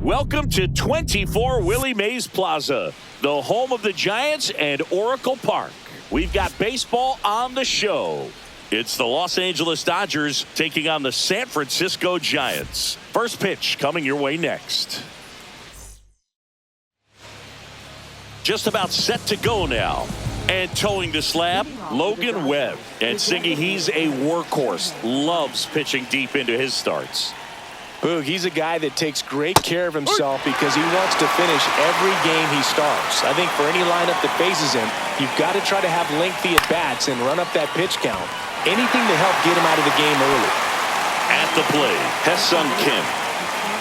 Welcome to 24 Willie Mays Plaza, the home of the Giants and Oracle Park. We've got baseball on the show. It's the Los Angeles Dodgers taking on the San Francisco Giants. First pitch coming your way next. Just about set to go now. And towing the slab, Logan Webb. And Singy, he's a workhorse. Loves pitching deep into his starts. Boog, he's a guy that takes great care of himself because he wants to finish every game he starts. I think for any lineup that faces him, you've got to try to have lengthy at-bats and run up that pitch count. Anything to help get him out of the game early. At the plate, Ha-Seong Kim.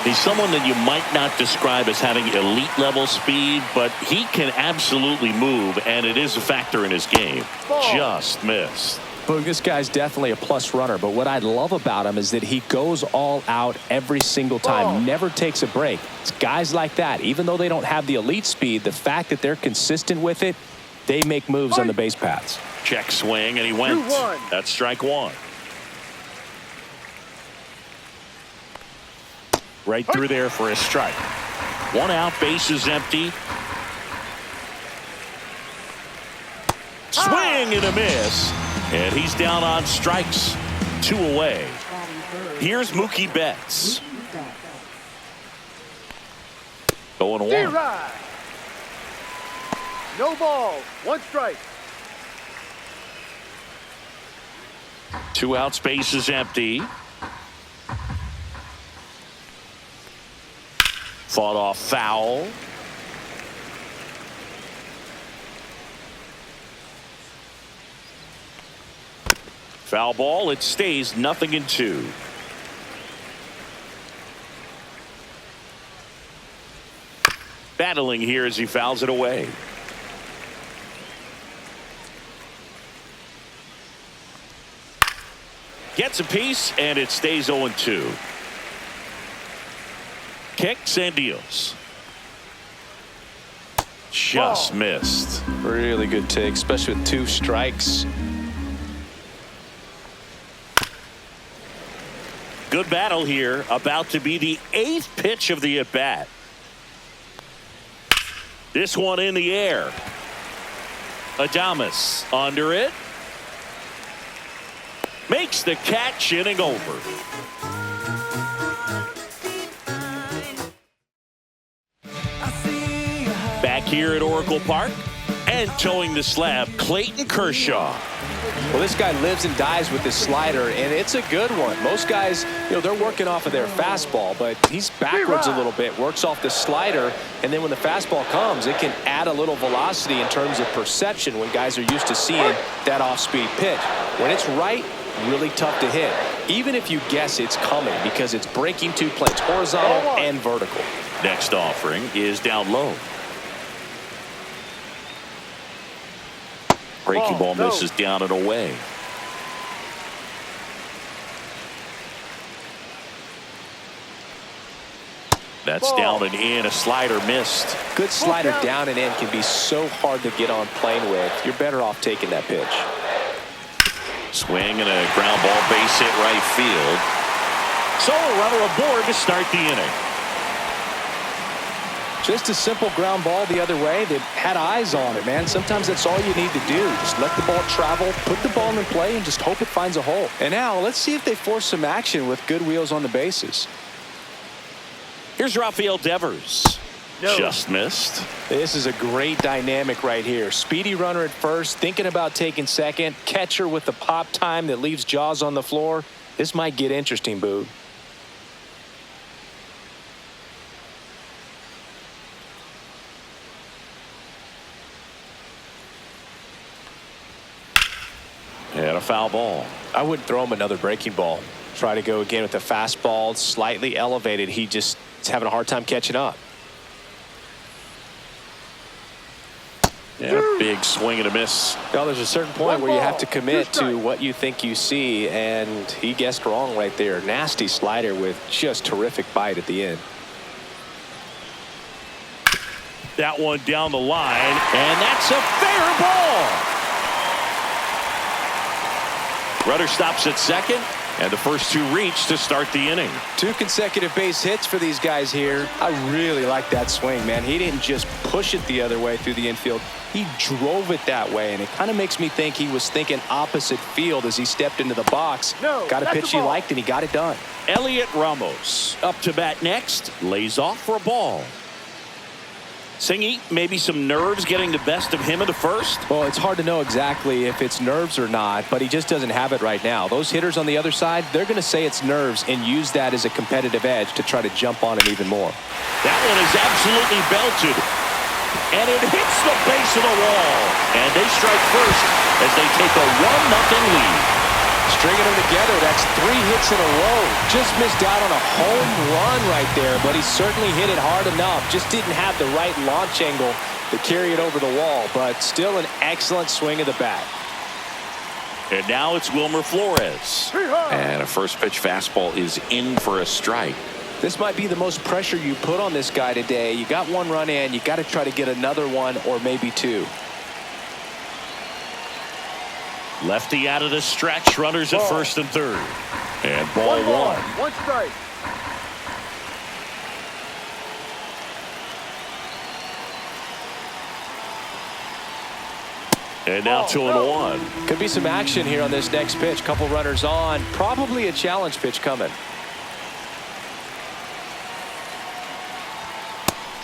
He's someone that you might not describe as having elite-level speed, but he can absolutely move, and it is a factor in his game. Just missed. Boog, this guy's definitely a plus runner, but what I love about him is that he goes all out every single time, never takes a break. It's guys like that, even though they don't have the elite speed, the fact that they're consistent with it, they make moves on the base paths. Check swing, and he went. That's strike one. Right through there for a strike. One out, base is empty. Swing and a miss. And he's down on strikes. 2 away. Here's Mookie Betts. Going one. No ball. 1 strike. 2 outs, base is empty. Fought off foul. Foul ball. It stays 0-2. Battling here as he fouls it away. Gets a piece, and it stays 0-2. Kicks and deals. Just missed. Really good take, especially with 2 strikes. Good battle here. About to be the 8th pitch of the at-bat. This one in the air. Adames under it. Makes the catch, inning over. Back here at Oracle Park and towing the slab, Clayton Kershaw. Well, this guy lives and dies with his slider, and it's a good one. Most guys, they're working off of their fastball, but he's backwards a little bit, works off the slider, and then when the fastball comes, it can add a little velocity in terms of perception when guys are used to seeing that off-speed pitch. When it's right, really tough to hit, even if you guess it's coming because it's breaking 2 planes, horizontal and vertical. Next offering is down low. Breaking ball misses down and away. That's down and in. A slider missed. Good slider down and in can be so hard to get on plane with. You're better off taking that pitch. Swing and a ground ball, base hit right field. So a runner aboard to start the inning. Just a simple ground ball the other way that had eyes on it, man. Sometimes that's all you need to do. Just let the ball travel, put the ball in play, and just hope it finds a hole. And now let's see if they force some action with good wheels on the bases. Here's Rafael Devers. No. Just missed. This is a great dynamic right here. Speedy runner at first, thinking about taking second. Catcher with the pop time that leaves Jaws on the floor. This might get interesting, Boog. And a foul ball. I wouldn't throw him another breaking ball. Try to go again with the fastball, slightly elevated. He just is having a hard time catching up. And a big swing and a miss. Well, there's a certain point where you have to commit to what you think you see, and he guessed wrong right there. Nasty slider with just terrific bite at the end. That one down the line, and that's a fair ball. Runner stops at second. And the first two reach to start the inning. 2 consecutive base hits for these guys here. I really like that swing, man. He didn't just push it the other way through the infield. He drove it that way, and it kind of makes me think he was thinking opposite field as he stepped into the box. Got a pitch he liked, and he got it done. Elliot Ramos up to bat next. Lays off for a ball. Singy, maybe some nerves getting the best of him in the first? Well, it's hard to know exactly if it's nerves or not, but he just doesn't have it right now. Those hitters on the other side, they're going to say it's nerves and use that as a competitive edge to try to jump on him even more. That one is absolutely belted. And it hits the base of the wall. And they strike first as they take a 1-0 lead. Stringing them together, that's 3 hits in a row. Just missed out on a home run right there, but he certainly hit it hard enough. Just didn't have the right launch angle to carry it over the wall, but still an excellent swing of the bat. And now it's Wilmer Flores. And a first pitch fastball is in for a strike. This might be the most pressure you put on this guy today. You got 1 run in, you got to try to get another 1 or maybe 2. Lefty out of the stretch. Runners at first and third. And ball 1. 1 strike. And now 2-1. Could be some action here on this next pitch. Couple runners on. Probably a challenge pitch coming.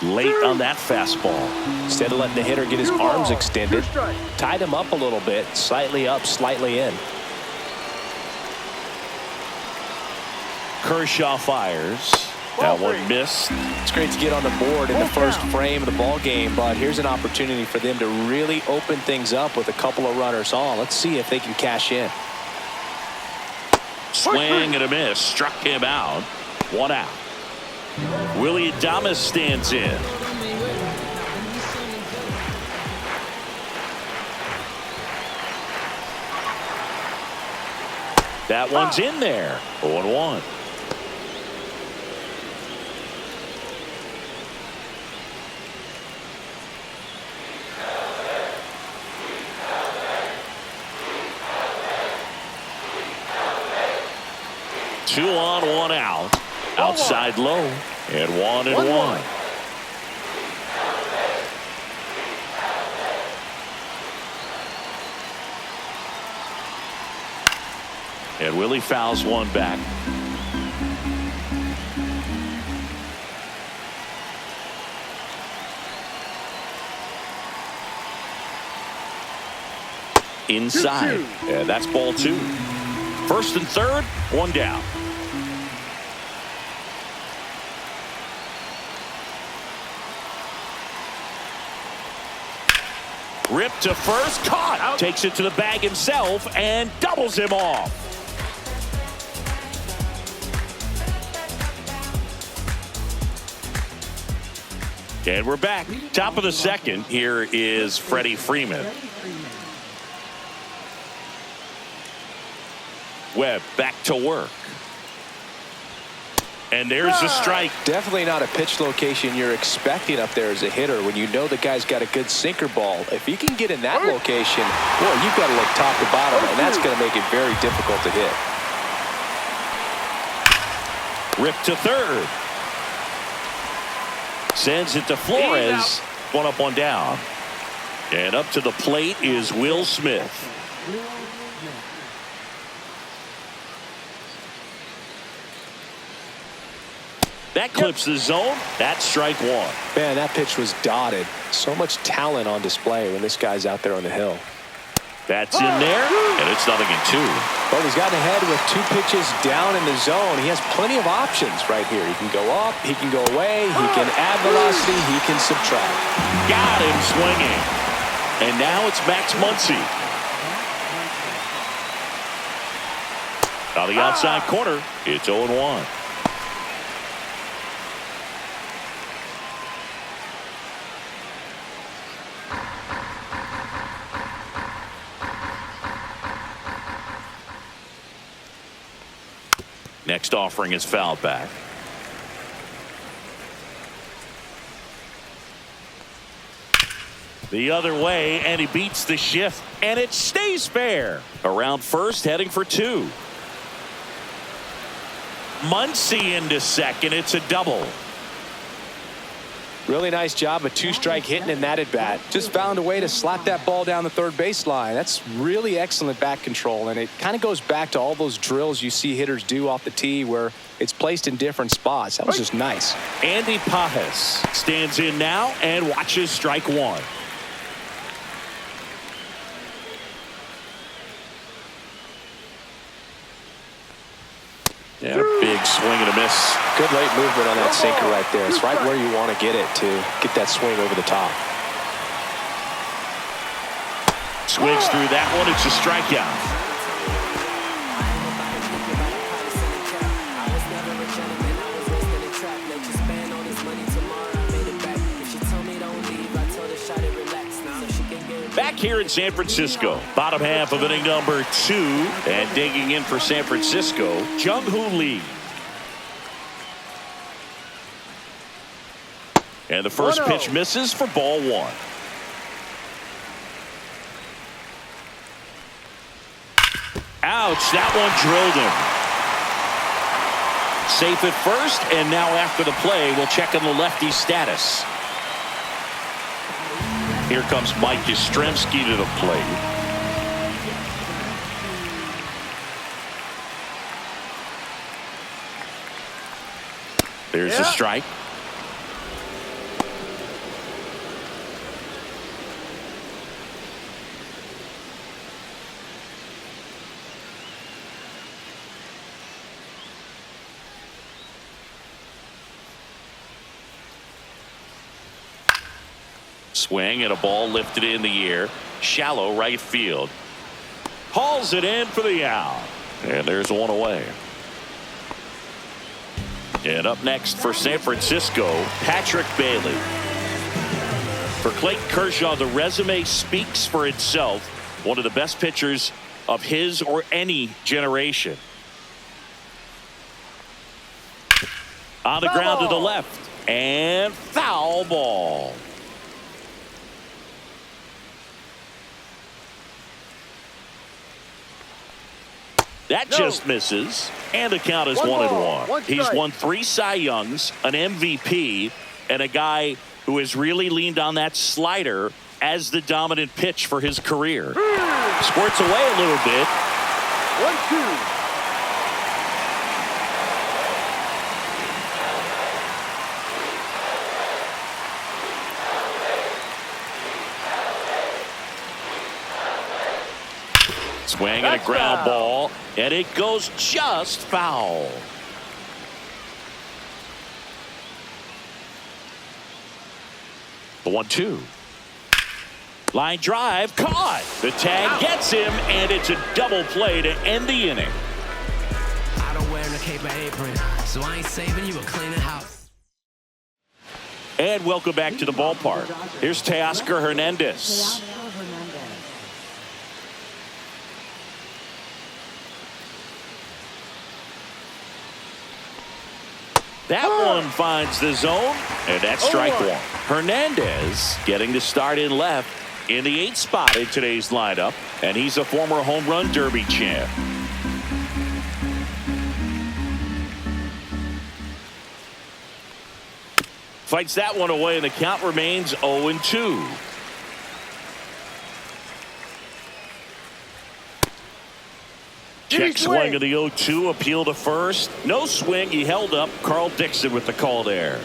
Late on that fastball. Instead of letting the hitter get his arms extended, tied him up a little bit, slightly up, slightly in. Kershaw fires. That one missed. It's great to get on the board in the first frame of the ball game, but here's an opportunity for them to really open things up with a couple of runners on. Let's see if they can cash in. Swing and a miss. Struck him out. 1 out. Willie Adames stands in. That one's in there. 0-1. Two on, 1 out. Outside low. And 1-1. And Willie fouls 1 back. Inside. And that's ball 2. First and third, 1 down. Ripped to first, caught. Out. Takes it to the bag himself and doubles him off. And we're back. Top of the second. Here is Freddie Freeman. Webb back to work. And there's a strike. Definitely not a pitch location you're expecting up there as a hitter when you know the guy's got a good sinker ball. If he can get in that location, boy, you've got to look top to bottom, and that's going to make it very difficult to hit. Ripped to third. Sends it to Flores. 1 up, 1 down. And up to the plate is Will Smith. That clips the zone. That's strike 1. Man, that pitch was dotted. So much talent on display when this guy's out there on the hill. That's in there, and it's 0-2. Well, he's gotten ahead with 2 pitches down in the zone. He has plenty of options right here. He can go up, he can go away, he can add velocity, he can subtract. Got him swinging. And now it's Max Muncy. On the outside corner, it's 0-1. Next offering is fouled back. The other way, and he beats the shift, and it stays fair. Around first, heading for 2. Muncy into second. It's a double. Really nice job, a two-strike hitting in that at-bat. Just found a way to slap that ball down the third baseline. That's really excellent bat control, and it kind of goes back to all those drills you see hitters do off the tee where it's placed in different spots. That was just nice. Andy Pajas stands in now and watches strike one. Yeah, big swing and a miss. Good late movement on that sinker right there. It's right where you want to get it to get that swing over the top. Swings through that one. It's a strikeout. Back here in San Francisco, bottom half of inning number 2, and digging in for San Francisco, Jung-Hoo Lee. And the first pitch misses for ball 1. Ouch, that one drilled him. Safe at first, and now after the play, we'll check on the lefty's status. Here comes Mike Yastrzemski to the plate. There's a strike. Swing and a ball lifted in the air. Shallow right field. Hauls it in for the out. And there's one away. And up next for San Francisco, Patrick Bailey. For Clayton Kershaw, the resume speaks for itself. One of the best pitchers of his or any generation. On the ground to the left. And foul ball. That just misses, and the count is 1-1. He's won 3 Cy Youngs, an MVP, and a guy who has really leaned on that slider as the dominant pitch for his career. Squirts away a little bit. 1-2. Swing and a ground ball, and it goes just foul. The 1-2. Line drive, caught. The tag gets him, and it's a double play to end the inning. I don't wear no cape or apron, so I ain't saving you a cleaning house. And welcome back to the ballpark. Here's Teoscar Hernandez. That one finds the zone, and that's strike one. Hernandez getting the start in left in the 8th spot in today's lineup, and he's a former home run derby champ. Fights that one away, and the count remains 0-2. Check swing of the 0-2, appeal to first. No swing, he held up. Carl Dixon with the call there.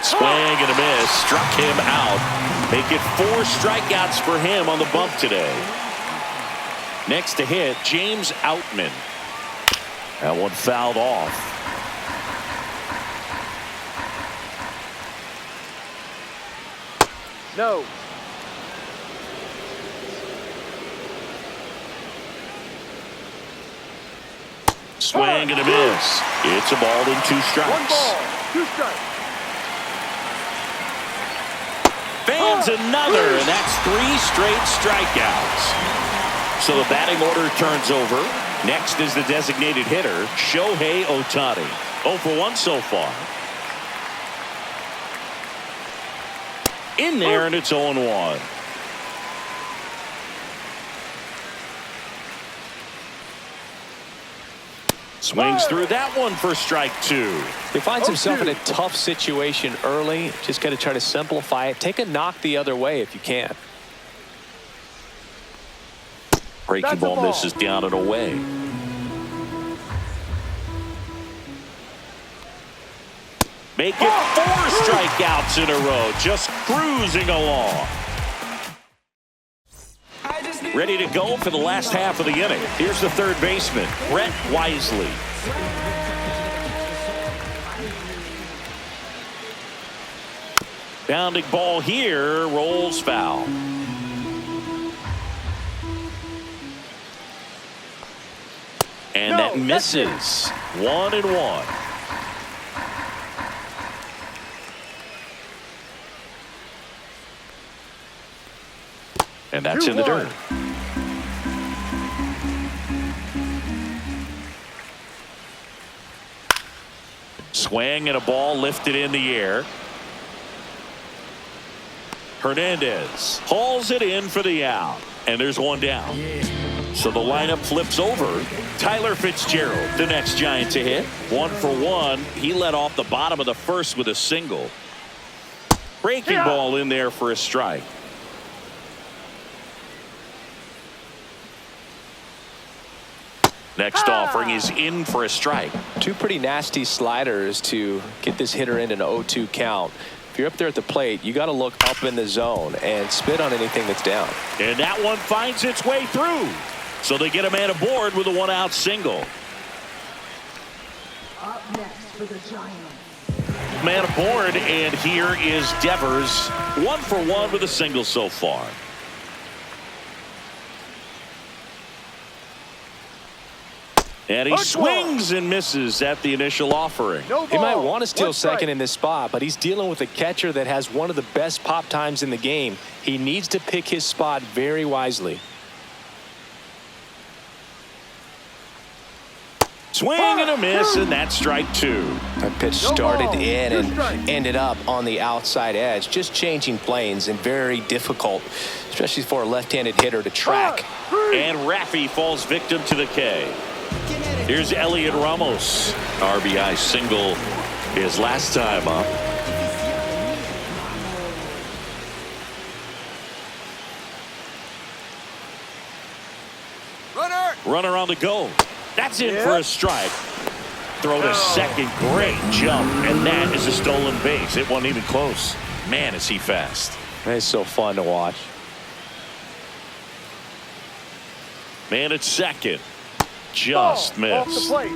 Swing and a miss, struck him out. Make it 4 strikeouts for him on the bump today. Next to hit, James Outman. That one fouled off. No. Swing and a miss. It's a ball and 2 strikes. 1 ball, 2 strikes. Fans another, and that's 3 straight strikeouts. So the batting order turns over. Next is the designated hitter, Shohei Ohtani. 0 for 1 so far. In there, and it's 0-1. Swings through that one for strike 2. He finds himself in a tough situation early. Just got to try to simplify it. Take a knock the other way if you can. Breaking ball misses down and away. Make it 4 strikeouts in a row. Just cruising along. Ready to go for the last half of the inning. Here's the third baseman, Brett Wisely. Bounding ball here, rolls foul. And that misses. 1-1. And that's in the dirt. Swing and a ball lifted in the air. Hernandez hauls it in for the out. And there's one down. So the lineup flips over. Tyler Fitzgerald, the next Giant to hit. 1 for 1. He led off the bottom of the first with a single. Breaking ball in there for a strike. Next offering is in for a strike. 2 pretty nasty sliders to get this hitter in an 0-2 count. If you're up there at the plate, you got to look up in the zone and spit on anything that's down. And that one finds its way through. So they get a man aboard with a 1-out single. Up next for the Giants. Man aboard, and here is Devers. 1 for 1 with a single so far. And he swings and misses at the initial offering. He might want to steal second in this spot, but he's dealing with a catcher that has one of the best pop times in the game. He needs to pick his spot very wisely. Swing and a miss, and that's strike 2. That pitch started in and ended up on the outside edge. Just changing planes and very difficult, especially for a left-handed hitter to track. And Raffy falls victim to the K. Here's Elliot Ramos. RBI single his last time up. Runner on the go. That's in for a strike. Throw to second. Great jump. And that is a stolen base. It wasn't even close. Man, is he fast. It's so fun to watch. Man at second. Just missed. Off the plate.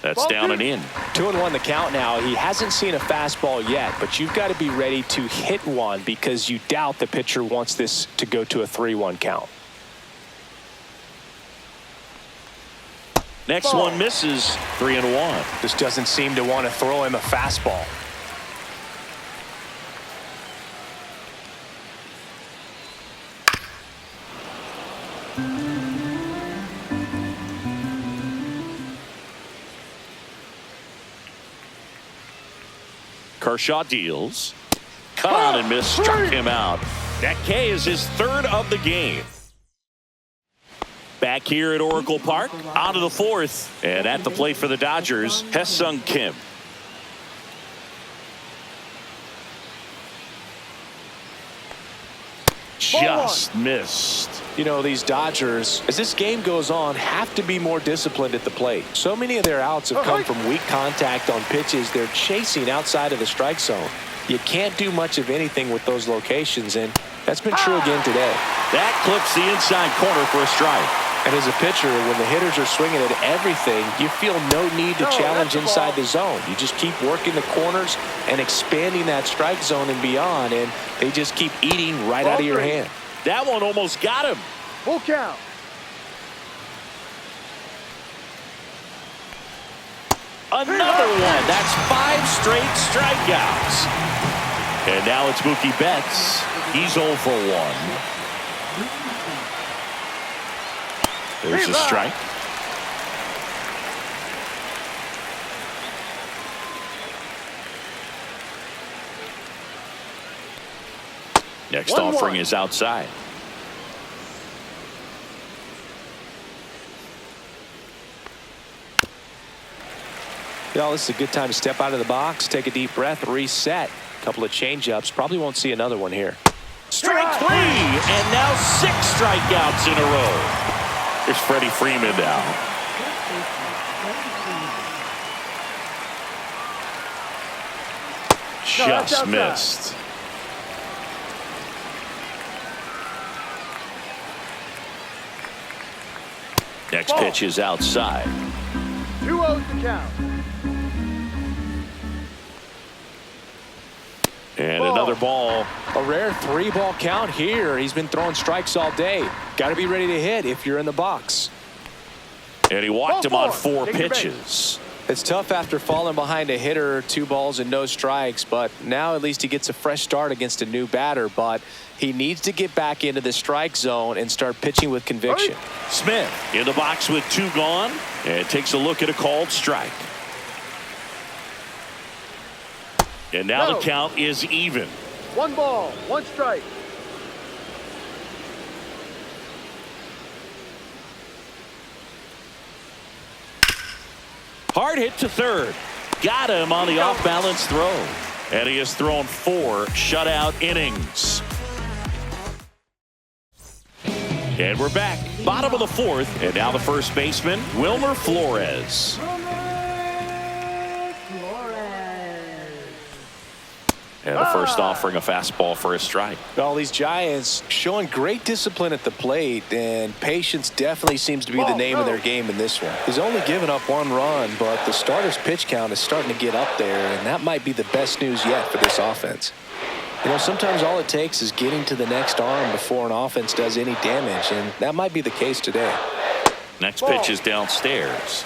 That's down and in. 2-1 the count now. He hasn't seen a fastball yet, but you've got to be ready to hit one because you doubt the pitcher wants this to go to a 3-1 count. Next one misses. 3-1. This doesn't seem to want to throw him a fastball. Kershaw deals. Cut on and miss. Struck him out. That K is his 3rd of the game. Back here at Oracle Park, on to the 4th. And at the plate for the Dodgers, Hesung Kim. Just missed. You know, these Dodgers, as this game goes on, have to be more disciplined at the plate. So many of their outs have come from weak contact on pitches they're chasing outside of the strike zone. You can't do much of anything with those locations, and that's been true again today. That clips the inside corner for a strike. And as a pitcher, when the hitters are swinging at everything, you feel no need to challenge inside the zone. You just keep working the corners and expanding that strike zone and beyond, and they just keep eating right out of your hand. That one almost got him. Full count. Another one. That's 5 straight strikeouts. And now it's Mookie Betts. He's 0 for 1. There's a strike. Next 1-1. offering is outside. Well, this is a good time to step out of the box, take a deep breath, reset. A couple of change-ups. Probably won't see another one here. Strike 3, and now 6 strikeouts in a row. Here's Freddie Freeman now. Just missed. Next pitch is outside. 2-0 to count. And another ball. A rare 3-ball count here. He's been throwing strikes all day. Got to be ready to hit if you're in the box. And he walked him on 4 Take your base. pitches. It's tough after falling behind a hitter, 2 balls and no strikes, but now at least he gets a fresh start against a new batter. But he needs to get back into the strike zone and start pitching with conviction. Smith in the box with 2 gone, and takes a look at a called strike. And now the count is even. 1 ball, 1 strike. Hard hit to third. Got him on the off-balance throw. And he has thrown 4 shutout innings. And we're back. Bottom of the 4th. And now the first baseman, Wilmer Flores. And the first offering a fastball for a strike. All these Giants showing great discipline at the plate, and patience definitely seems to be the name of their game in this one. He's only given up 1 run, but the starter's pitch count is starting to get up there, and that might be the best news yet for this offense. You know, sometimes all it takes is getting to the next arm before an offense does any damage, and that might be the case today. Next pitch is downstairs.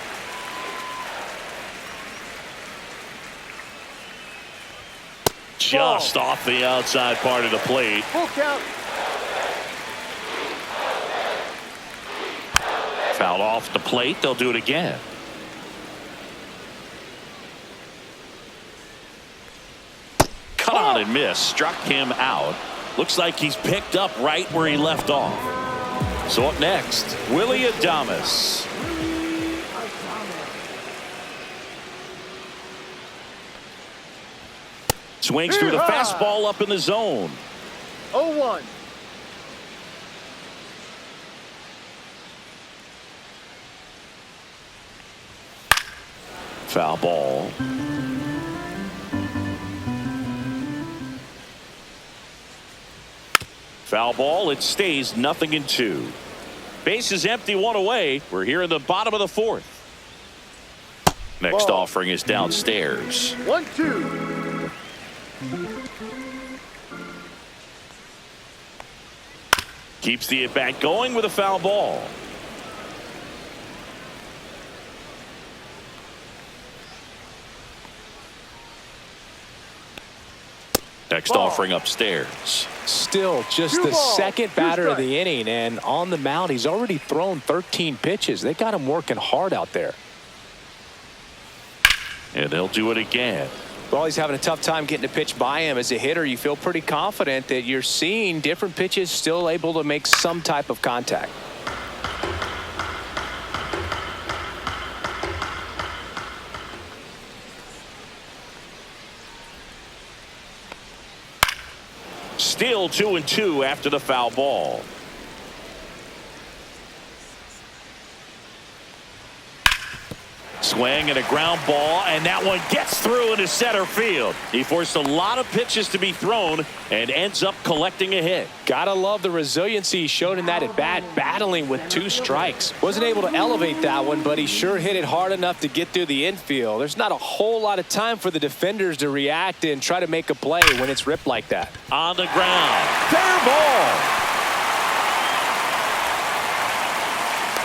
Just off the outside part of the plate. Full count. Fouled off the plate. They'll do it again. Cut on and miss. Struck him out. Looks like he's picked up right where he left off. So up next, Willie Adames. Swings through the fastball up in the zone. 0-1. Foul ball. Foul ball. It stays 0-2. Base is empty, 1 away. We're here in the bottom of the 4th. Next offering is downstairs. 1-2. Keeps the at-bat going with a foul ball. Next offering upstairs. Still just the second batter of the inning, and on the mound he's already thrown 13 pitches. They got him working hard out there. And they'll do it again. Well, he's having a tough time getting a pitch by him. As a hitter, you feel pretty confident that you're seeing different pitches still able to make some type of contact. Still 2-2 after the foul ball. Swing and a ground ball, and that one gets through into center field. He forced a lot of pitches to be thrown and ends up collecting a hit. Gotta love the resiliency he showed in that at bat, battling with 2 strikes. Wasn't able to elevate that one, but he sure hit it hard enough to get through the infield. There's not a whole lot of time for the defenders to react and try to make a play when it's ripped like that. On the ground. Fair ball.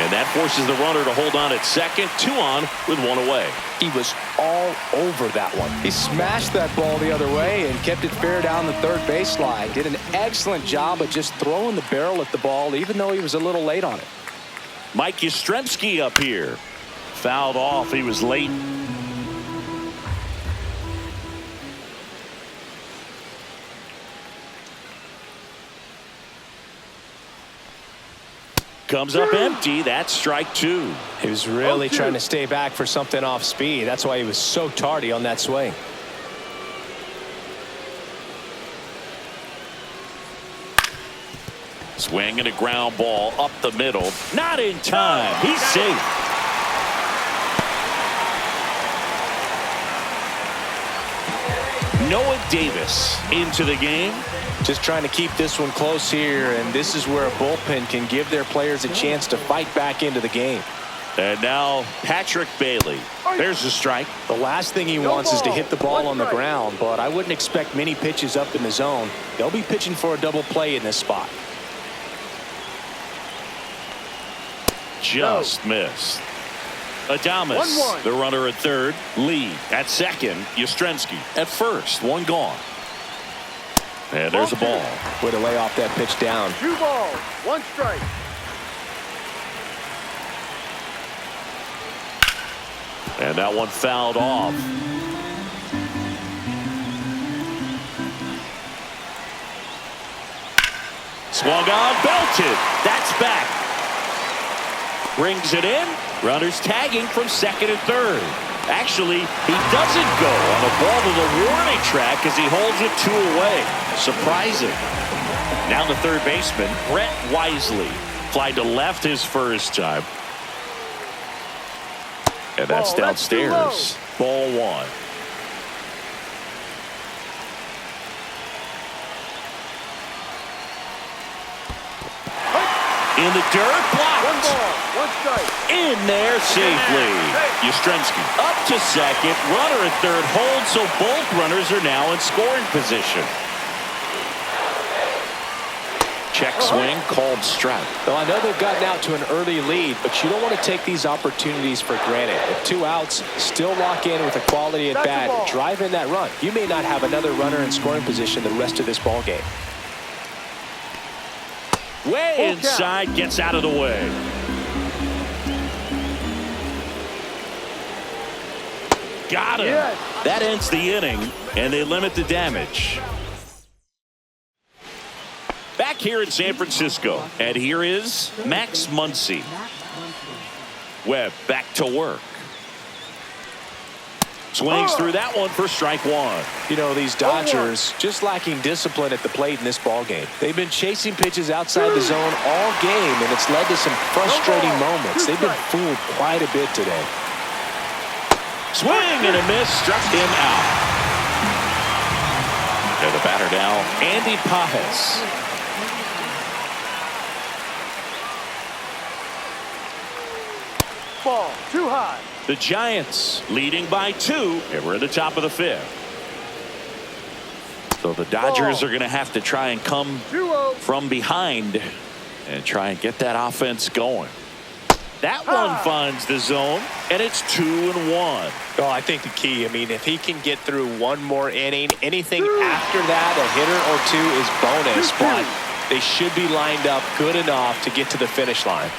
And that forces the runner to hold on at second. 2 on with 1 away. He was all over that one. He smashed that ball the other way and kept it fair down the third baseline. Did an excellent job of just throwing the barrel at the ball, even though he was a little late on it. Mike Yastrzemski up here. Fouled off. He was late. Comes up empty. That's strike two. He was really trying to stay back for something off speed. That's why he was so tardy on that swing. Swing and a ground ball up the middle. Not in time. He's safe. Noah Davis into the game. Just trying to keep this one close here, and this is where a bullpen can give their players a chance to fight back into the game. And now Patrick Bailey. There's the strike. The last thing he wants is to hit the ball on the ground, but I wouldn't expect many pitches up in the zone. They'll be pitching for a double play in this spot. Just missed. Adames, the runner at third. Lee at second. Yastrzemski at first. One gone. And there's a ball. Way to lay off that pitch down. 2 balls, 1 strike. And that one fouled off. Swung on, belted. That's back. Brings it in. Runners tagging from second and third. Actually, he doesn't go on a ball to the warning track as he holds it 2 away. Surprising. Now the third baseman, Brett Wisely. Fly to left his first time. And that's downstairs. Ball 1. In the dirt, blocked. 1 ball, 1 strike. In there safely. Yastrzemski up to second. Runner at third holds, so both runners are now in scoring position. Check swing, called strike. Well, I know they've gotten out to an early lead, but you don't want to take these opportunities for granted. With 2 outs, still lock in with a quality at bat. Drive in that run. You may not have another runner in scoring position the rest of this ball game. Way inside, gets out of the way. Got him. Yes. That ends the inning, and they limit the damage. Back here in San Francisco, and here is Max Muncy. Webb back to work. Swings through that one for strike 1. You know, these Dodgers just lacking discipline at the plate in this ball game. They've been chasing pitches outside the zone all game, and it's led to some frustrating moments. They've been fooled quite a bit today. Swing and a miss, struck him out. And the batter now, Andy Pajes. Ball, too high. The Giants leading by 2, and we're at the top of the 5th. So the Dodgers are going to have to try and come 2-0. from behind and try and get that offense going. That one finds the zone, and it's 2-1. Oh, I think the key, if he can get through one more inning, anything after that, a hitter or 2 is bonus, but they should be lined up good enough to get to the finish line.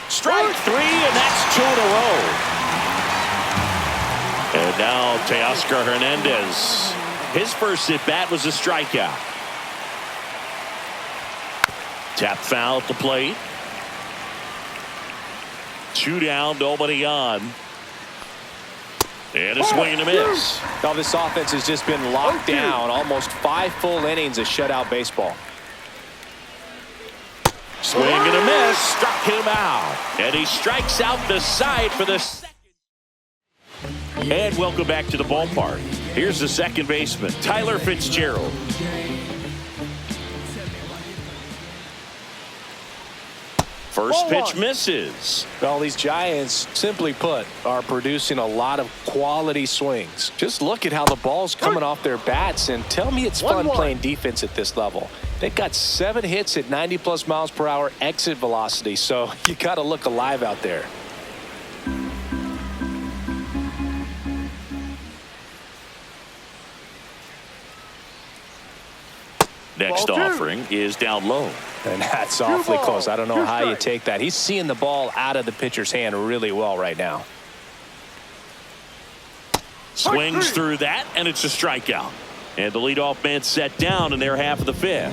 Strike 3, and that's 2 in a row. And now Teoscar Hernandez. His first at-bat was a strikeout. Tap foul at the plate. 2 down, nobody on. And a swing and a miss. Now this offense has just been locked down. Almost 5 full innings of shutout baseball. Swing and a miss, struck him out. And he strikes out the side for the second. And welcome back to the ballpark. Here's the second baseman, Tyler Fitzgerald. First pitch misses. Well, these Giants, simply put, are producing a lot of quality swings. Just look at how the ball's coming off their bats, and tell me it's fun playing defense at this level. They've got 7 hits at 90+ miles per hour exit velocity, so you got to look alive out there. Next offering is down low. And that's awfully close. I don't know how you take that. He's seeing the ball out of the pitcher's hand really well right now. Swings through that, and it's a strikeout. And the leadoff man set down in their half of the 5th.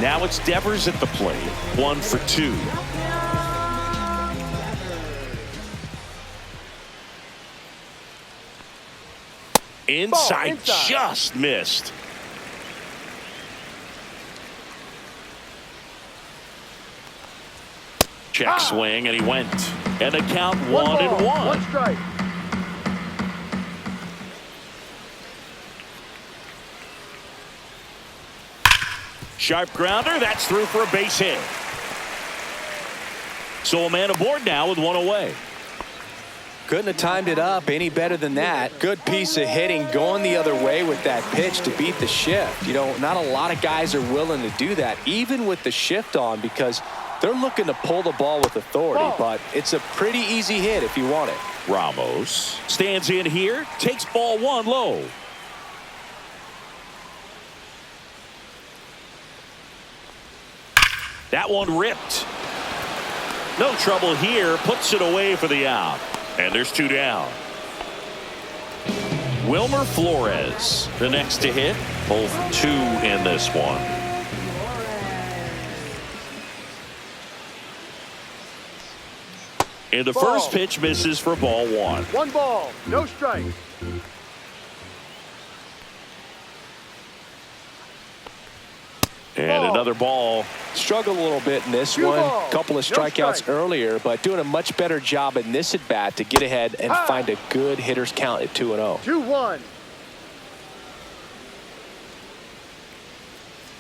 Now it's Devers at the plate. 1 for 2. Inside, just missed. Check swing, and he went. And the count 1-1. One strike. Sharp grounder, that's through for a base hit. So a man aboard now with one away. Couldn't have timed it up any better than that. Good piece of hitting going the other way with that pitch to beat the shift. You know, not a lot of guys are willing to do that, even with the shift on, because they're looking to pull the ball with authority, but it's a pretty easy hit if you want it. Ramos stands in here, takes ball 1 low. That one ripped. No trouble here, puts it away for the out. And there's 2 down. Wilmer Flores, the next to hit. Both 2 in this one. And the first pitch misses for ball 1. 1 ball, no strike. And another ball. Struggled a little bit in this one. Couple of strikeouts earlier, but doing a much better job in this at bat to get ahead and find a good hitter's count at 2-0. 2-1.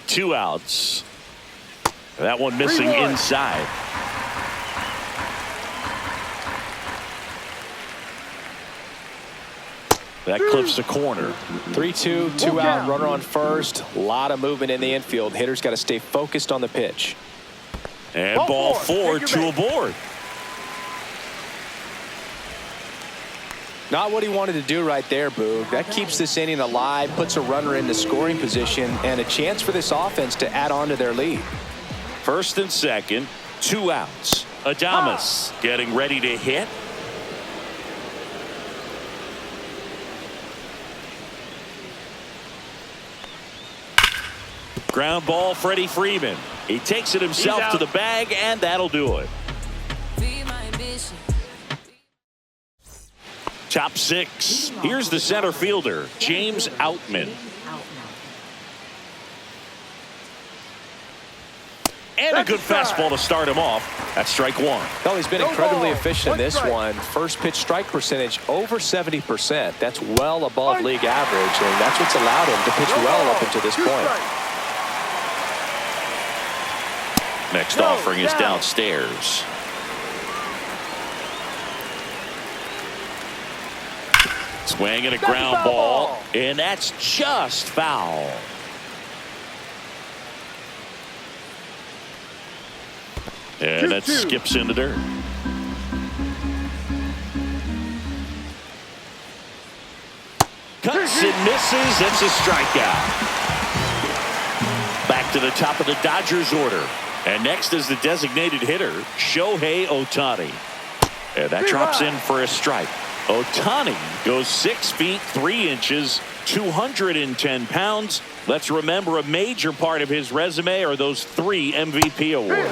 2 outs. That one missing inside. That clips the corner. 3-2, 2 out, runner on first. A lot of movement in the infield. Hitters got to stay focused on the pitch. And ball 4, 2 aboard. Not what he wanted to do right there, Boog. That keeps this inning alive, puts a runner in the scoring position, and a chance for this offense to add on to their lead. First and second, 2 outs. Adames getting ready to hit. Ground ball, Freddie Freeman. He takes it himself to the bag, and that'll do it. Top 6. Here's the center fielder, James Outman. And a good fastball to start him off. That's strike 1. Well, he's been incredibly efficient in this one. First pitch strike percentage over 70%. That's well above league average, and that's what's allowed him to pitch well up until this point. Next offering is downstairs. Swing and a ground ball, and that's just foul. And that skips into dirt. Cuts and misses. It's a strikeout. Back to the top of the Dodgers order. And next is the designated hitter, Shohei Ohtani. And that drops in for a strike. Ohtani goes 6 feet 3 inches, 210 pounds. Let's remember, a major part of his resume are those 3 MVP awards.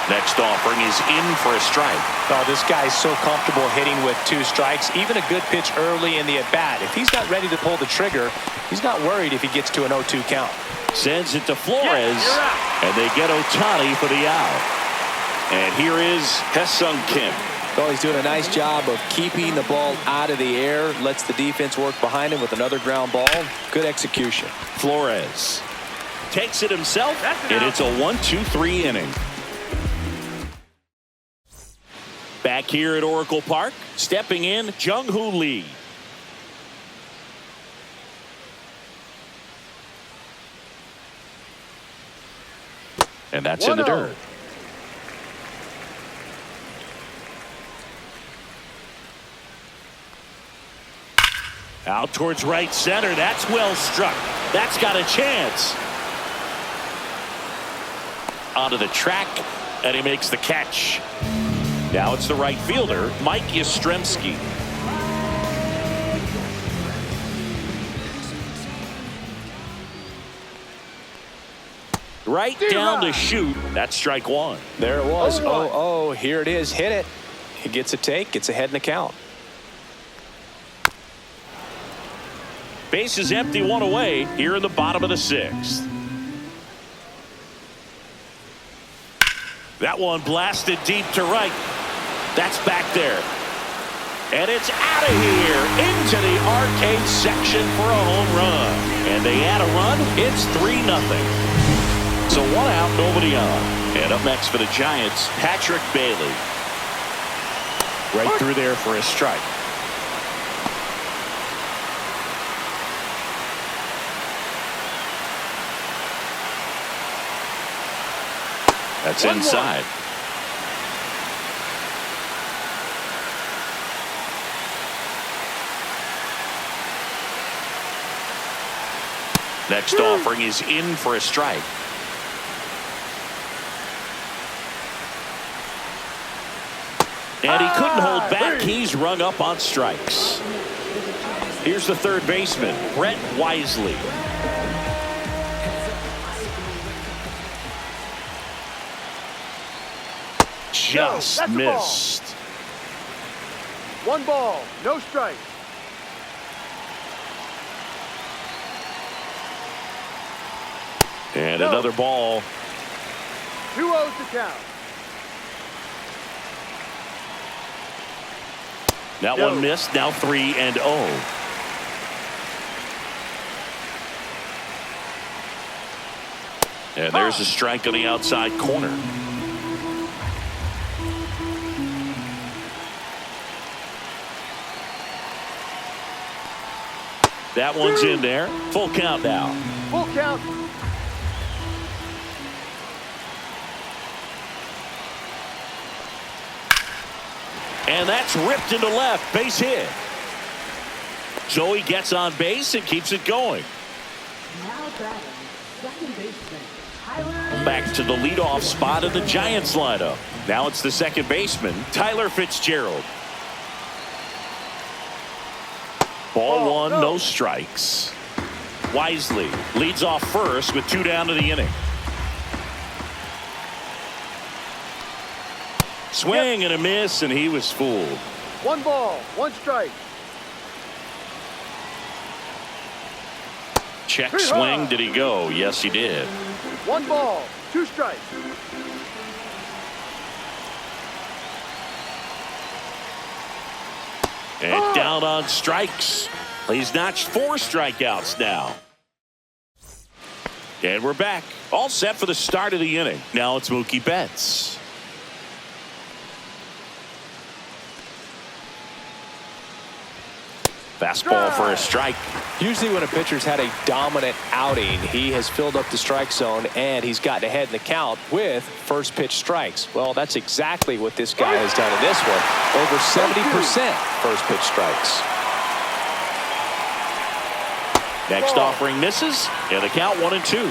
Next offering is in for a strike. Oh, this guy's so comfortable hitting with 2 strikes. Even a good pitch early in the at-bat. If he's not ready to pull the trigger, he's not worried if he gets to an 0-2 count. Sends it to Flores, and they get Ohtani for the out. And here is Ha-Seong Kim. Well, he's doing a nice job of keeping the ball out of the air. Lets the defense work behind him with another ground ball. Good execution. Flores takes it himself, and it's a 1-2-3 inning. Back here at Oracle Park, stepping in, Jung-Hoo Lee. And that's in the dirt. Out towards right center. That's well struck. That's got a chance. Onto the track, and he makes the catch. Now it's the right fielder, Mike Yastrzemski. Right down to shoot. That's strike one. There it was. 0-1. Oh, here it is. Hit it. He gets a take. Gets ahead in the count. Base is empty, one away here in the bottom of the sixth. That one blasted deep to right. That's back there. And it's out of here into the arcade section for a home run. And they add a run. It's 3-0. So one out, nobody on. And up next for the Giants, Patrick Bailey. Right through there for a strike. That's inside. Next offering is in for a strike. And he couldn't hold back. He's rung up on strikes. Here's the third baseman, Brett Wisely. Just missed. 1 ball, no strike. And another ball. 2-0 to count. That one missed. Now 3-0. And there's a strike on the outside corner. That one's in there. Full count now. Full count. And that's ripped into left. Base hit. So he gets on base and keeps it going. Now batting, second baseman, Tyler. Back to the leadoff spot in the Giants lineup. Now it's the second baseman, Tyler Fitzgerald. Ball one, no strikes. Wisely leads off first with 2 down to the inning. Swing and a miss, and he was fooled. 1 ball, 1 strike. Check swing. Did he go? Yes, he did. 1 ball, 2 strikes. And down on strikes. He's notched 4 strikeouts now. And we're back. All set for the start of the inning. Now it's Mookie Betts. Fastball for a strike. Usually when a pitcher's had a dominant outing, he has filled up the strike zone and he's gotten ahead in the count with first pitch strikes. Well, that's exactly what this guy has done in this one. Over 70% first pitch strikes. Next offering misses, and the count 1-2.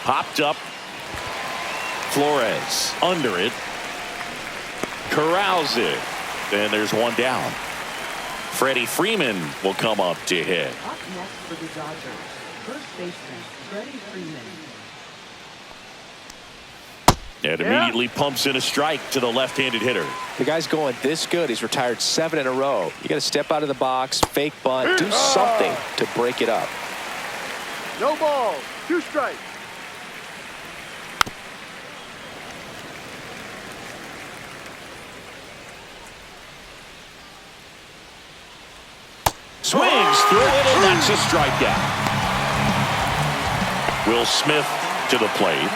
Popped up. Flores under it. Corrals it. And there's 1 down. Freddie Freeman will come up to hit. Up next for the Dodgers, first baseman, Freddie Freeman. And immediately pumps in a strike to the left-handed hitter. The guy's going this good. He's retired 7 in a row. You got to step out of the box, fake bunt, do something to break it up. No balls, 2 strikes. Swings through it, and that's a strikeout. Will Smith to the plate.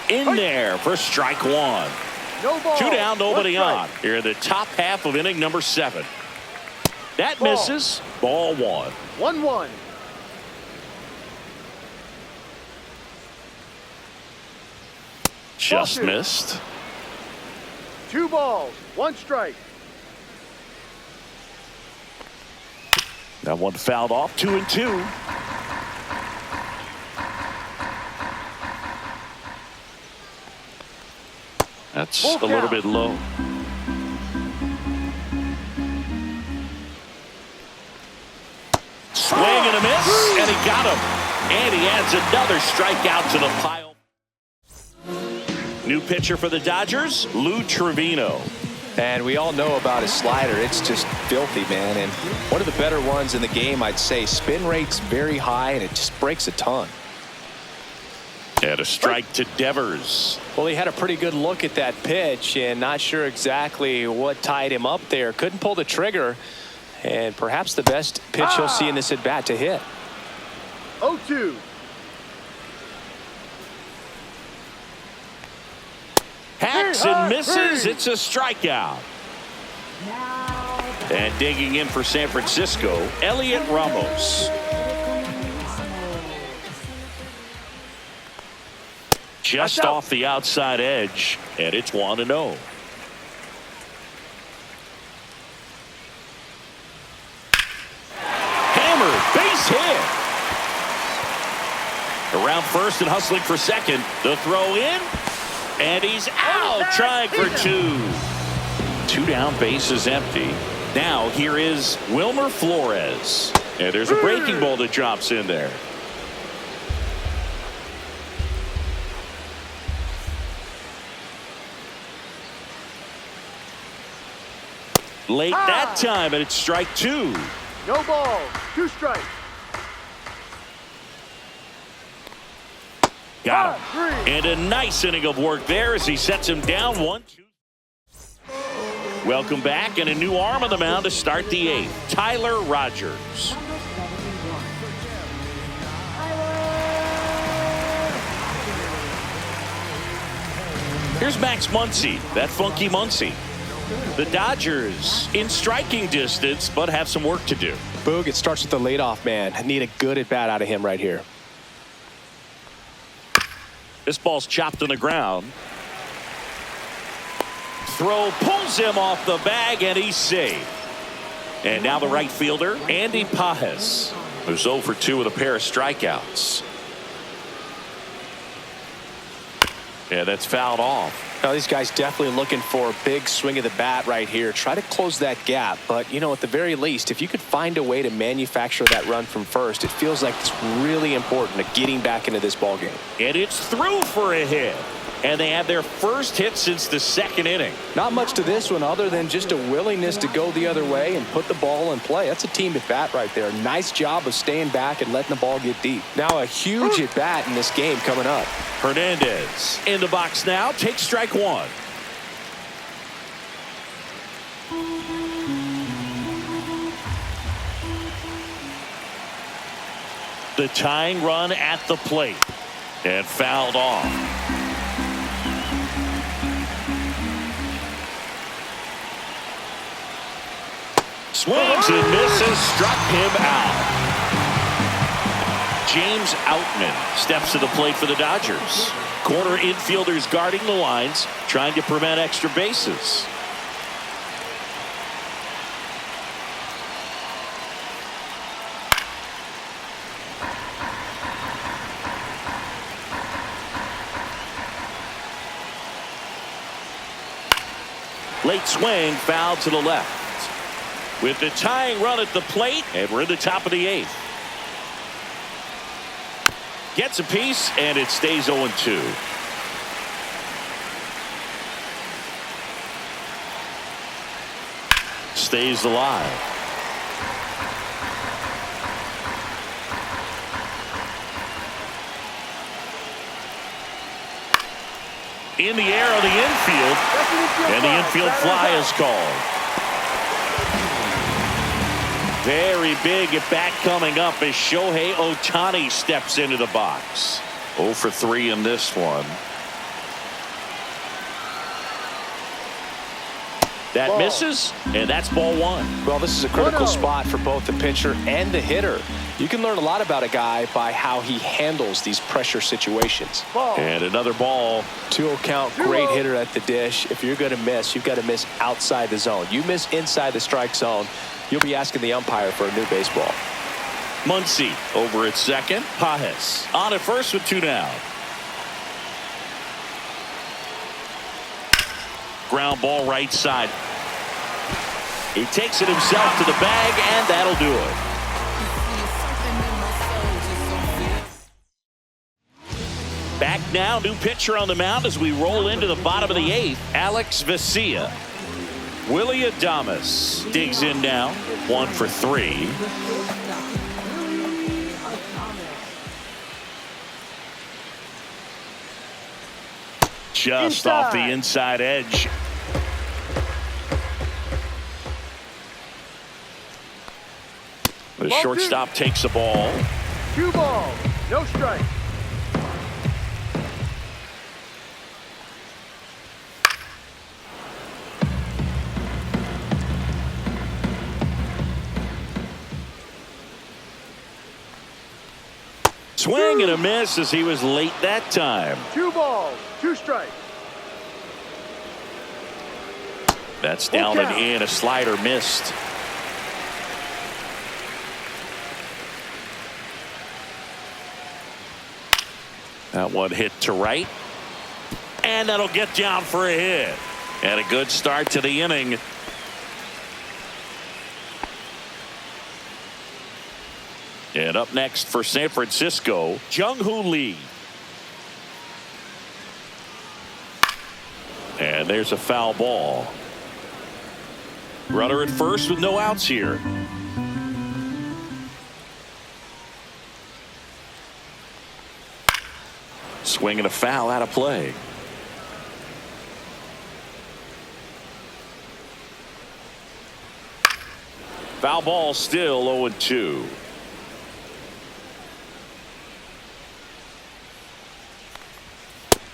In there for strike 1. No ball. 2 down, nobody 1 on. strike. Here in the top half of inning number 7. That Ball. misses. Ball 1. 1-1. Just Ball 2. missed. 2 balls, 1 strike. That one fouled off. 2-2. That's a little bit low. Swing and a miss, and he got him. And he adds another strikeout to the pile. New pitcher for the Dodgers, Lou Trevino. And we all know about his slider. It's just filthy, man. And one of the better ones in the game, I'd say. Spin rate's very high, and it just breaks a ton. And a strike to Devers. Well, he had a pretty good look at that pitch, and not sure exactly what tied him up there. Couldn't pull the trigger, and perhaps the best pitch he'll see in this at-bat to hit. 0-2. Hacks and misses. It's a strikeout. And digging in for San Francisco, Elliot Ramos. Just off the outside edge, and it's 1-0. Hammered, base hit. Around first and hustling for second. The throw in, and he's out, trying for two. Two down, bases empty. Now here is Wilmer Flores. And there's a breaking ball that drops in there. Late that time, and it's strike two. No balls. 2 strikes. Got him. And a nice inning of work there as he sets him down 1-2. Welcome back, and a new arm on the mound to start the 8th. Tyler Rogers. Here's Max Muncy, that funky Muncy. The Dodgers in striking distance, but have some work to do. Boog, it starts with the leadoff man. I need a good at-bat out of him right here. This ball's chopped on the ground. Throw pulls him off the bag, and he's safe. And now the right fielder, Andy Pajes, who's 0 for 2 with a pair of strikeouts. Yeah, that's fouled off. Now, these guys definitely looking for a big swing of the bat right here. Try to close that gap. But, you know, at the very least, if you could find a way to manufacture that run from first, it feels like it's really important to getting back into this ballgame. And it's through for a hit. And they have their first hit since the 2nd inning. Not much to this one other than just a willingness to go the other way and put the ball in play. That's a team at bat right there. Nice job of staying back and letting the ball get deep. Now a huge at bat in this game coming up. Hernandez in the box now. Takes strike 1. The tying run at the plate. And fouled off. Swings and misses, struck him out. James Outman steps to the plate for the Dodgers. Corner infielders guarding the lines, trying to prevent extra bases. Late swing, foul to the left. With the tying run at the plate, and we're in the top of the 8th. Gets a piece, and it stays 0-2. Stays alive. In the air on the infield, and the infield fly is called. Very big at bat coming up as Shohei Ohtani steps into the box. 0 for 3 in this one. That misses, and that's ball 1. Well, this is a critical spot for both the pitcher and the hitter. You can learn a lot about a guy by how he handles these pressure situations. And another ball. 2-0 count, great hitter at the dish. If you're going to miss, you've got to miss outside the zone. You miss inside the strike zone, you'll be asking the umpire for a new baseball. Muncy over at second. Pajes on at first with 2 down. ground ball right side. He takes it himself to the bag, and that'll do it. Back now, new pitcher on the mound as we roll into the bottom of the 8th. Alex Vesia. Willie Adames digs in now. 1 for 3. Just off the inside edge. The shortstop takes the ball. 2 balls, no strike. Swing and a miss as he was late that time. 2 balls, 2 strikes. That's down and in. A slider missed. That one hit to right. And that'll get down for a hit. And a good start to the inning. And up next for San Francisco, Jung-Hoo Lee. And there's a foul ball. Runner at first with no outs here. Swing and a foul out of play. Foul ball still 0-2.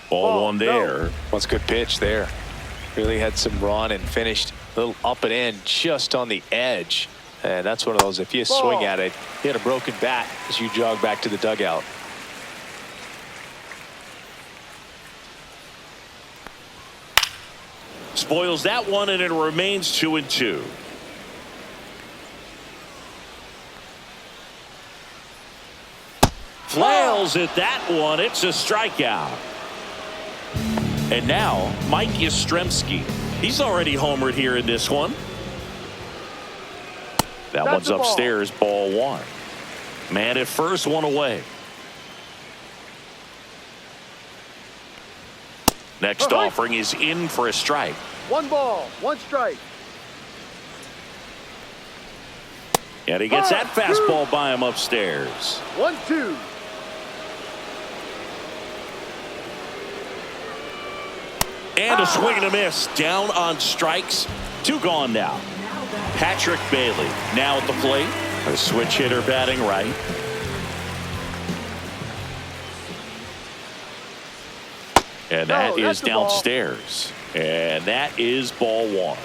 Ball 1 there. That's a good pitch there. Really had some run and finished a little up and in just on the edge. And that's one of those, if you swing at it, you hit a broken bat as you jog back to the dugout. Spoils that one, and it remains 2-2. Flails at that one. It's a strikeout. And now Mike Yastrzemski. He's already homered here in this one. That one's upstairs. Ball 1. Man at first, 1 away. Next offering is in for a strike. 1 ball, 1 strike. And he gets that fastball by him upstairs. 1-2. And a swing and a miss. Down on strikes. 2 gone now. Patrick Bailey now at the plate. A switch hitter batting right. And that is downstairs. And that is ball 1.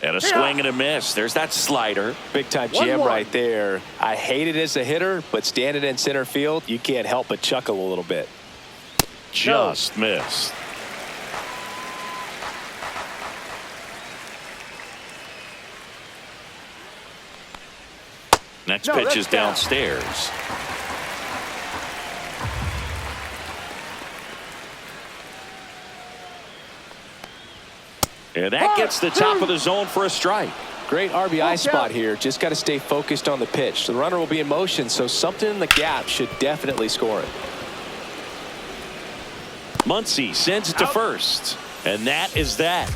And a swing and a miss. There's that slider. Big time jam right there. I hate it as a hitter, but standing in center field, you can't help but chuckle a little bit. Just missed. Next pitch is downstairs. And that gets the top of the zone for a strike. Great RBI spot here. Just got to stay focused on the pitch. The runner will be in motion, so something in the gap should definitely score it. Muncy sends it to first. And that is that.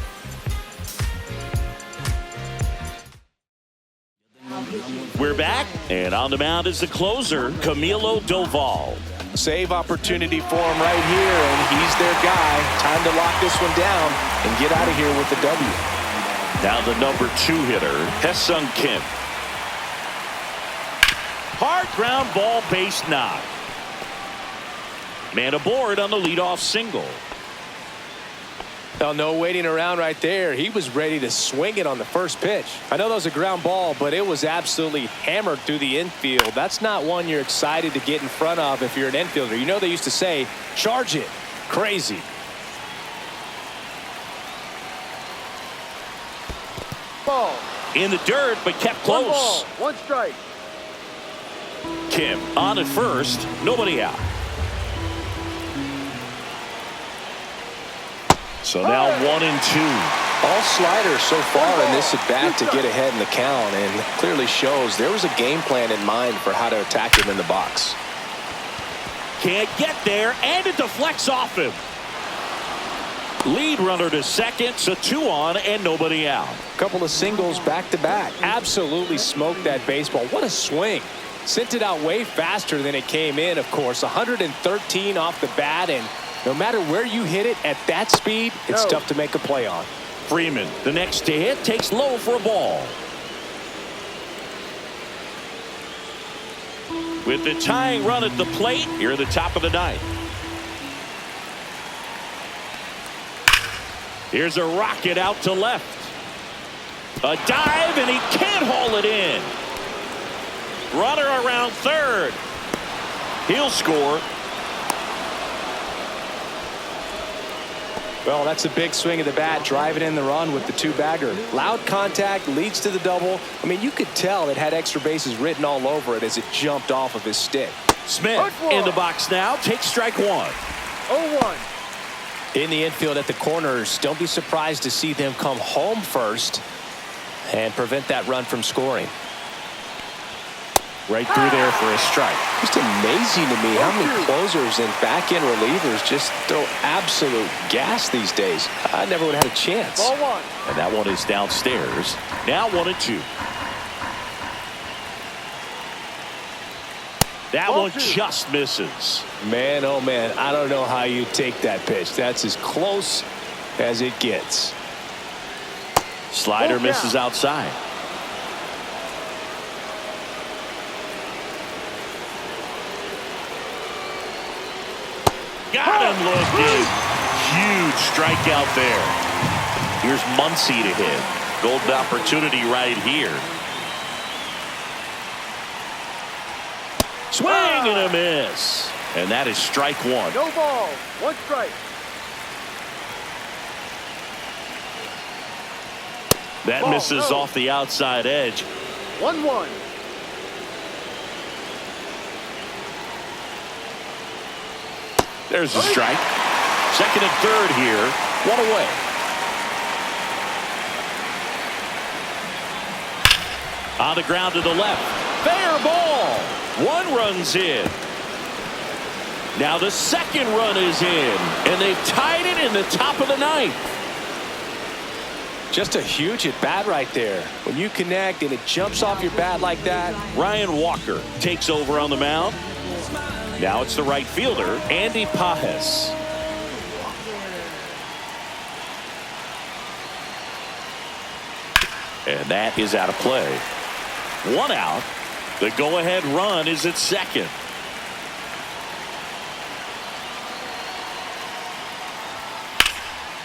We're back, and on the mound is the closer, Camilo Doval. Save opportunity for him right here, and he's their guy. Time to lock this one down and get out of here with the W. Now the number 2 hitter, Hae-Sung Kim. Hard ground ball, base knock. Man aboard on the leadoff single. Now, no waiting around right there. He was ready to swing it on the first pitch. I know that was a ground ball, but it was absolutely hammered through the infield. That's not one you're excited to get in front of if you're an infielder. You know they used to say, charge it. Crazy. Ball. In the dirt, but kept close. 1 ball, 1 strike. Kim on at first, nobody out. So now 1-2. All sliders so far in this at bat to get ahead in the count, and clearly shows there was a game plan in mind for how to attack him in the box. Can't get there, and it deflects off him. Lead runner to second, so 2 on and nobody out. Couple of singles back to back. Absolutely smoked that baseball. What a swing. Sent it out way faster than it came in, of course. 113 off the bat, and no matter where you hit it at that speed, it's tough to make a play on. Freeman, the next to hit, takes low for a ball. With the tying run at the plate, here at the top of the ninth. Here's a rocket out to left. A dive, and he can't haul it in. Runner around third. He'll score. Well, that's a big swing of the bat, driving in the run with the 2-bagger. Loud contact leads to the double. I mean, you could tell it had extra bases written all over it as it jumped off of his stick. Smith in the box now, takes strike 1. 0-1. In the infield at the corners, don't be surprised to see them come home first and prevent that run from scoring. Right through there for a strike. Just amazing to me how many closers and back-end relievers just throw absolute gas these days. I never would have had a chance. Ball 1. And that one is downstairs. Now 1-2. That Ball one 2. just misses. Man, oh man, I don't know how you take that pitch. That's as close as it gets. Slider Ball misses down. outside. Got him looking. Huge strikeout there. Here's Muncy to hit. Golden opportunity right here. Swing and a miss. And that is strike 1. No ball. 1 strike. That Ball, misses no. off the outside edge. 1-1. There's the strike. Second and third here. 1 away. On the ground to the left. Fair ball. 1 run's in. Now the second run is in. And they've tied it in the top of the ninth. Just a huge at bat right there. When you connect and it jumps off your bat like that. Ryan Walker takes over on the mound. Now it's the right fielder, Andy Pajes. And that is out of play. 1 out. The go-ahead run is at second.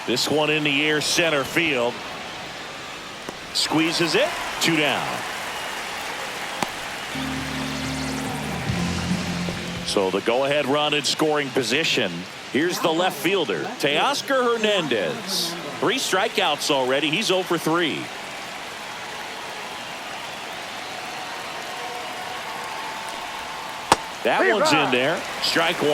This one in the air, center field. Squeezes it. 2 down. So the go-ahead run in scoring position. Here's the left fielder, Teoscar Hernandez. 3 strikeouts already. He's 0 for 3. That one's in there. Strike 1.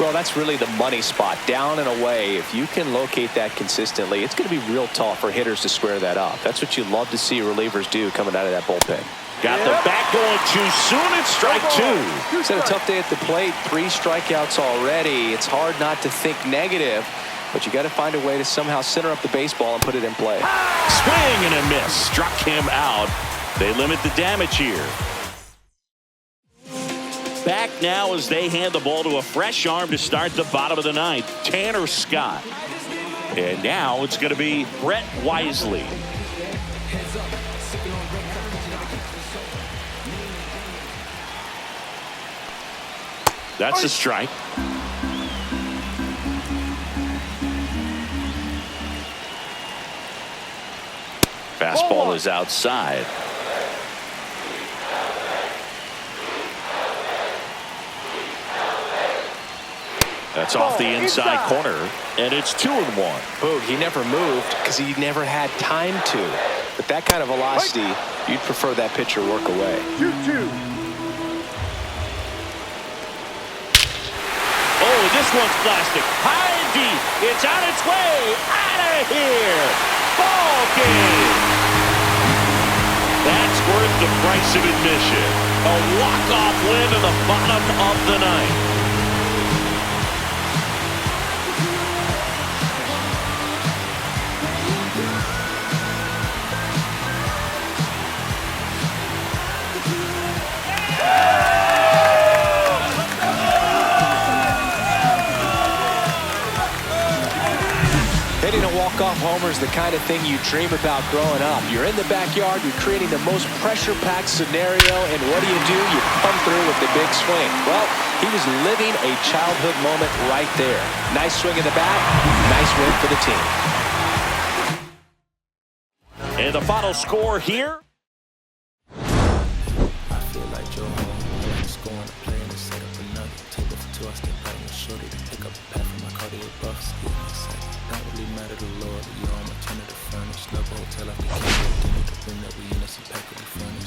Well, that's really the money spot, down and away. If you can locate that consistently, it's going to be real tough for hitters to square that up. That's what you love to see relievers do coming out of that bullpen. Got the bat going too soon. It's strike 2. It's had a tough day at the plate. 3 strikeouts already. It's hard not to think negative, but you got to find a way to somehow center up the baseball and put it in play. Swing and a miss. Struck him out. They limit the damage here. Back now as they hand the ball to a fresh arm to start the bottom of the ninth, Tanner Scott. And now it's going to be Brett Wisely. That's a strike. Fastball is outside. That's off the inside corner, and it's 2-1. Boog, he never moved because he never had time to. But that kind of velocity, you'd prefer that pitcher work away. 2-2. Oh, this one's plastic. High and deep. It's on its way. Out of here. Ball game. That's worth the price of admission. A walk-off win in the bottom of the ninth. Hitting a walk-off homer is the kind of thing you dream about growing up. You're in the backyard, you're creating the most pressure-packed scenario, and what do? You come through with the big swing. Well, he was living a childhood moment right there. Nice swing of the bat, nice win for the team. And the final score here. I feel like Joe Home, scoring a play and set up another. Take it for two, I step back and shorty to pick up a path from my cardio buffs. Don't really matter to Lord, you're on my turn to the furnace. Love hotel, I can keep it. The room that we in, that's a pack of the furnace.